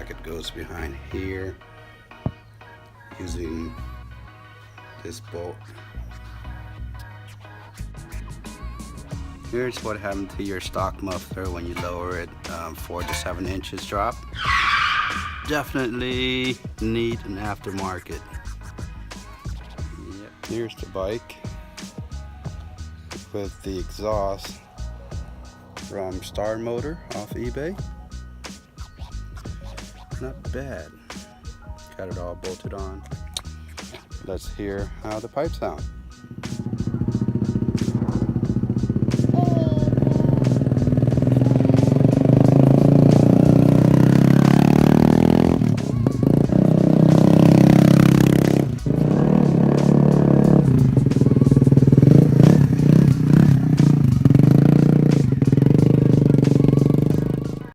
bracket goes behind here using this bolt. Here's what happened to your stock muffler when you lower it 4 to 7 inches drop. Definitely need an aftermarket. Yep. Here's the bike with the exhaust from Star Motor off eBay. Not bad. Got it all bolted on. Let's hear how the pipes sound.